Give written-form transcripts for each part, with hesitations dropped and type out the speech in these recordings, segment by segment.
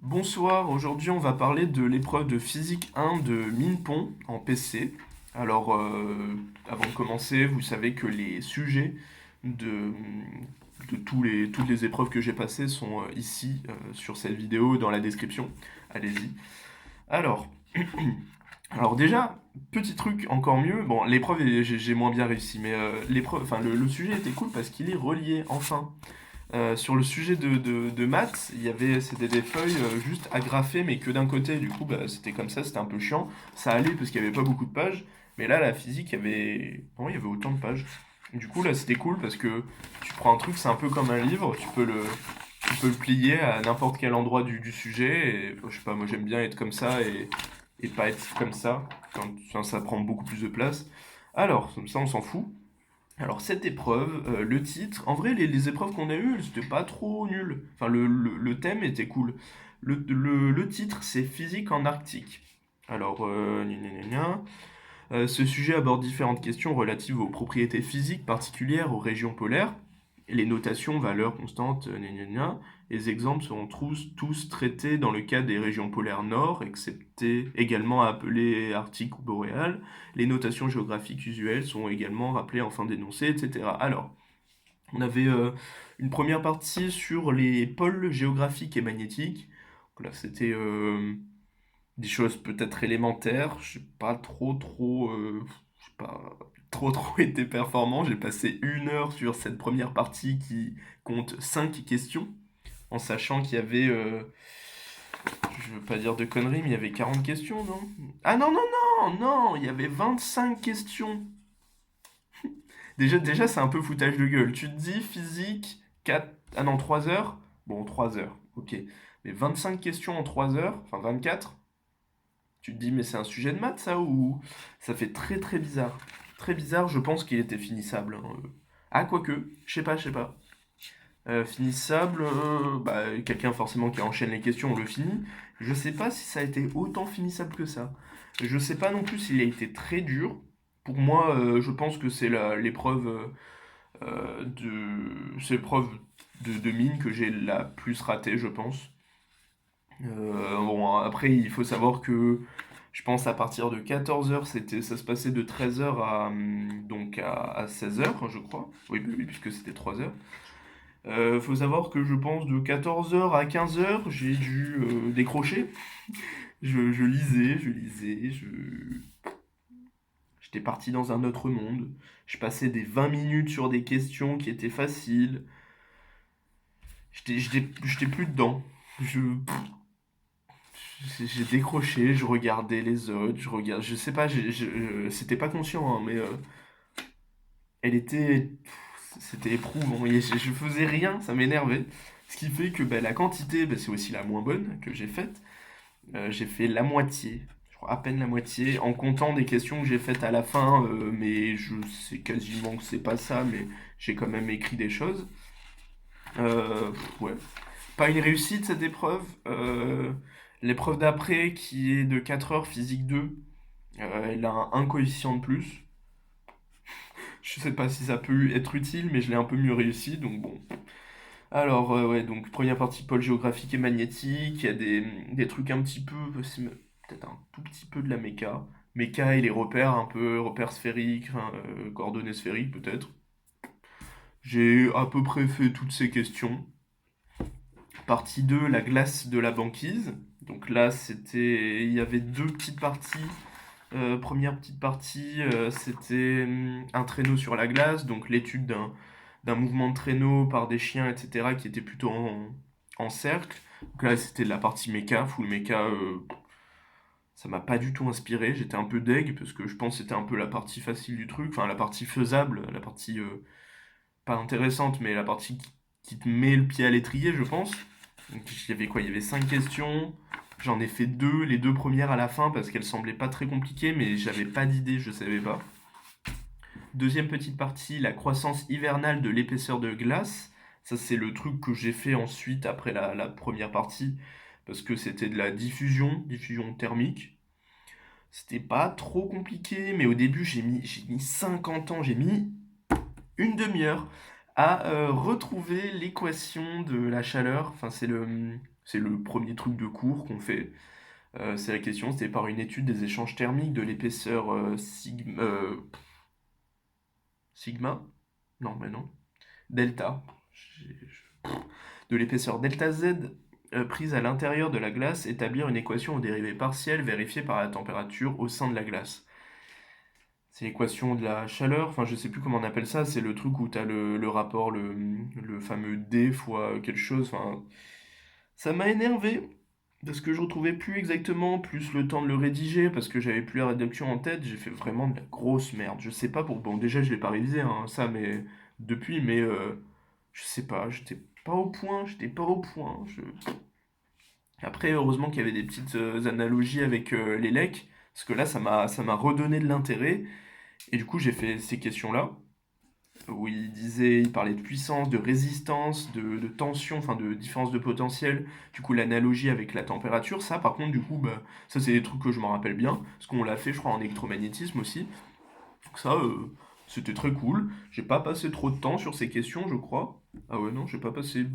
Bonsoir, aujourd'hui on va parler de l'épreuve de physique 1 de Minpon en PC. Alors, avant de commencer, vous savez que les sujets de, de toutes les épreuves que j'ai passées sont ici sur cette vidéo dans la description. Allez-y. Alors, alors déjà, petit truc encore mieux. Bon, l'épreuve j'ai moins bien réussi, mais l'épreuve, enfin le sujet était cool parce qu'il est relié enfin. Sur le sujet de maths, c'était des feuilles juste agrafées, mais que d'un côté, du coup, bah, c'était comme ça, c'était un peu chiant. Ça allait parce qu'il n'y avait pas beaucoup de pages, mais là, la physique, non, il y avait autant de pages. Du coup, là, c'était cool parce que tu prends un truc, c'est un peu comme un livre, tu peux le plier à n'importe quel endroit du sujet, et je sais pas, moi j'aime bien être comme ça et pas être comme ça, quand ça prend beaucoup plus de place. Alors, comme ça, on s'en fout. Alors cette épreuve, le titre, en vrai les épreuves qu'on a eues, c'était pas trop nul. Enfin le thème était cool. Le titre c'est Physique en Arctique. Alors, gna gna gna gna. Ce sujet aborde différentes questions relatives aux propriétés physiques particulières aux régions polaires. Les notations, valeurs constantes, gna gna gna. Les exemples seront tous traités dans le cas des régions polaires nord, excepté également appelées arctiques ou boréales. Les notations géographiques usuelles sont également rappelées en fin d'énoncé, etc. Alors, on avait une première partie sur les pôles géographiques et magnétiques. Donc là, c'était des choses peut-être élémentaires. Je sais pas j'ai pas trop été performant. J'ai passé 1 heure sur cette première partie qui compte 5 questions, en sachant qu'il y avait, je veux pas dire de conneries, mais il y avait 40 questions, non? Ah non, non, non, non, il y avait 25 questions. Déjà c'est un peu foutage de gueule. Tu te dis physique, 4, ah non, 3 heures? Bon, 3 heures, ok. Mais 25 questions en 3 heures, enfin 24. Tu te dis, mais c'est un sujet de maths, ça, ou... Ça fait très très bizarre. Très bizarre, je pense qu'il était finissable, hein. Ah, quoique, je sais pas. Finissable, bah, quelqu'un forcément qui enchaîne les questions, on le finit. Je sais pas si ça a été autant finissable que ça. Je sais pas non plus s'il a été très dur. Pour moi, je pense que c'est l'épreuve c'est l'épreuve de mine que j'ai la plus ratée, je pense. Bon, après, il faut savoir que je pense à partir de 14 heures ça se passait de 13 heures à 16 heures, je crois. Oui, bah oui, puisque c'était 3 heures. Faut savoir que je pense de 14 heures à 15 heures, j'ai dû décrocher. J'étais parti dans un autre monde. Je passais des 20 minutes sur des questions qui étaient faciles. J'étais plus dedans. Je, j'ai décroché, je regardais les autres, je sais pas, c'était pas conscient, hein, mais elle était, c'était éprouvant. Je faisais rien, ça m'énervait. Ce qui fait que bah, la quantité, bah, c'est aussi la moins bonne que j'ai faite. J'ai fait la moitié, je crois à peine la moitié, en comptant des questions que j'ai faites à la fin, mais je sais quasiment que c'est pas ça, mais j'ai quand même écrit des choses. Ouais, pas une réussite cette épreuve. L'épreuve d'après, qui est de 4 heures, physique 2, elle a un coefficient de plus. Je sais pas si ça peut être utile, mais je l'ai un peu mieux réussi, donc bon. Alors, ouais, donc première partie, pôle géographique et magnétique, il y a des trucs un petit peu, peut-être un tout petit peu de la méca. Méca et les repères, un peu repères sphériques, enfin, coordonnées sphériques peut-être. J'ai à peu près fait toutes ces questions. Partie 2, la glace de la banquise. Donc là, il y avait deux petites parties. Première petite partie, c'était un traîneau sur la glace, donc l'étude d'un mouvement de traîneau par des chiens, etc., qui était plutôt en cercle. Donc là, c'était la partie méca, full méca. Ça m'a pas du tout inspiré. J'étais un peu deg parce que je pense que c'était un peu la partie facile du truc, enfin la partie faisable, la partie pas intéressante, mais la partie qui te met le pied à l'étrier, je pense. Donc il y avait quoi? Il y avait 5 questions. J'en ai fait deux, les deux premières à la fin parce qu'elles semblaient pas très compliquées, mais j'avais pas d'idée, je savais pas. Deuxième petite partie, la croissance hivernale de l'épaisseur de glace. Ça, c'est le truc que j'ai fait ensuite après la première partie parce que c'était de la diffusion thermique. C'était pas trop compliqué, mais au début, j'ai mis 50 ans, j'ai mis une demi-heure à retrouver l'équation de la chaleur. Enfin, c'est C'est le premier truc de cours qu'on fait. C'est la question, c'était par une étude des échanges thermiques de l'épaisseur sigma? Non, mais non. Delta. De l'épaisseur delta Z prise à l'intérieur de la glace, établir une équation aux dérivées partielles vérifiée par la température au sein de la glace. C'est l'équation de la chaleur, enfin je sais plus comment on appelle ça, c'est le truc où tu as le rapport, le fameux D fois quelque chose, enfin ça m'a énervé parce que je retrouvais plus exactement, plus le temps de le rédiger, parce que j'avais plus la rédaction en tête, j'ai fait vraiment de la grosse merde. Je sais pas pour... Bon déjà je l'ai pas révisé, hein, ça, mais depuis, mais je sais pas, j'étais pas au point. Après heureusement qu'il y avait des petites analogies avec les lecs, parce que là ça m'a redonné de l'intérêt, et du coup j'ai fait ces questions-là où il parlait de puissance, de résistance, de tension, enfin de différence de potentiel, du coup l'analogie avec la température, ça par contre du coup, bah, ça c'est des trucs que je m'en rappelle bien, parce qu'on l'a fait je crois en électromagnétisme aussi, donc ça c'était très cool, j'ai pas passé trop de temps sur ces questions je crois, ah ouais non j'ai pas passé,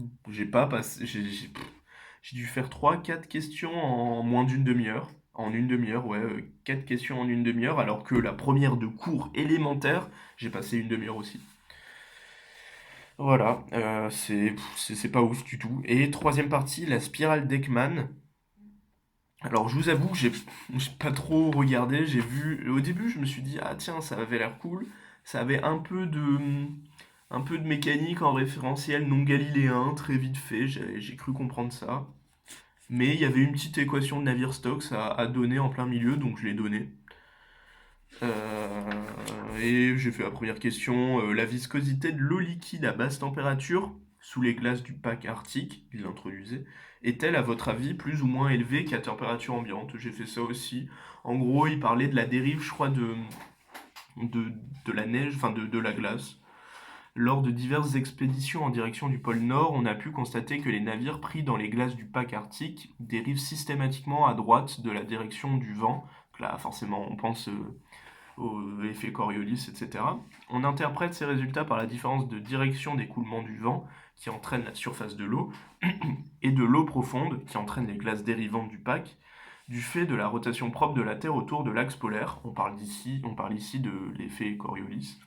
j'ai dû faire trois quatre questions en moins d'une demi-heure, en une demi-heure, ouais, 4 questions en une demi-heure, alors que la première de cours élémentaire, j'ai passé une demi-heure aussi. Voilà, c'est pas ouf du tout. Et troisième partie, la spirale d'Ekman. Alors je vous avoue que j'ai pas trop regardé, j'ai vu... Au début je me suis dit, ah tiens, ça avait l'air cool. Ça avait un peu de mécanique en référentiel non galiléen, très vite fait, j'ai cru comprendre ça. Mais il y avait une petite équation de Navier-Stokes à donner en plein milieu, donc je l'ai donnée. Et j'ai fait la première question. La viscosité de l'eau liquide à basse température, sous les glaces du pack arctique, il l'introduisait, est-elle à votre avis plus ou moins élevée qu'à température ambiante? J'ai fait ça aussi. En gros, il parlait de la dérive, je crois, de, de la neige, enfin de la glace. Lors de diverses expéditions en direction du pôle Nord, on a pu constater que les navires pris dans les glaces du pack arctique dérivent systématiquement à droite de la direction du vent. Donc là, forcément, on pense au effet Coriolis, etc. On interprète ces résultats par la différence de direction d'écoulement du vent qui entraîne la surface de l'eau et de l'eau profonde qui entraîne les glaces dérivantes du pack du fait de la rotation propre de la Terre autour de l'axe polaire. On parle ici de l'effet Coriolis.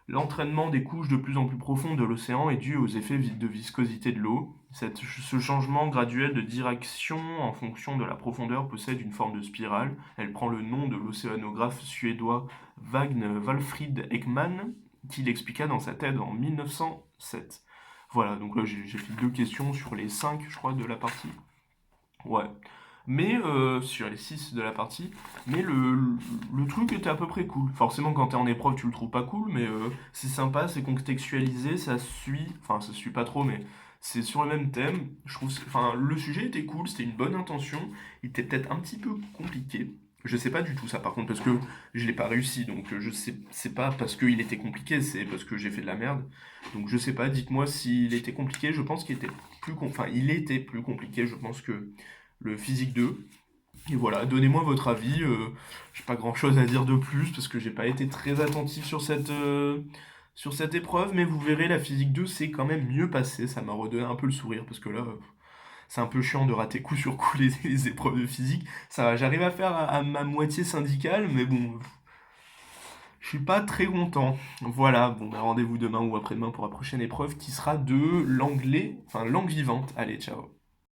L'entraînement des couches de plus en plus profondes de l'océan est dû aux effets de viscosité de l'eau. Ce changement graduel de direction en fonction de la profondeur possède une forme de spirale. Elle prend le nom de l'océanographe suédois Vagn Walfrid Ekman, qui l'expliqua dans sa thèse en 1907. Voilà, donc là j'ai fait deux questions sur les 5, je crois, de la partie. Ouais. Mais sur les 6 de la partie, mais le truc était à peu près cool. Forcément, quand t'es en épreuve, tu le trouves pas cool, mais c'est sympa, c'est contextualisé, ça suit, enfin ça suit pas trop, mais c'est sur le même thème. Je trouve, enfin le sujet était cool, c'était une bonne intention. Il était peut-être un petit peu compliqué. Je sais pas du tout ça, par contre, parce que je l'ai pas réussi, donc je sais, c'est pas parce qu'il était compliqué, c'est parce que j'ai fait de la merde. Donc je sais pas. Dites-moi s'il était compliqué. Je pense qu'il était enfin il était plus compliqué, je pense que le physique 2. Et voilà, donnez-moi votre avis. J'ai pas grand-chose à dire de plus parce que j'ai pas été très attentif sur cette épreuve, mais vous verrez, la physique 2 c'est quand même mieux passé. Ça m'a redonné un peu le sourire parce que là, c'est un peu chiant de rater coup sur coup les épreuves de physique. Ça va, j'arrive à faire à ma moitié syndicale, mais bon, je suis pas très content. Voilà, bon, bah, rendez-vous demain ou après-demain pour la prochaine épreuve qui sera de l'anglais, enfin langue vivante. Allez, ciao.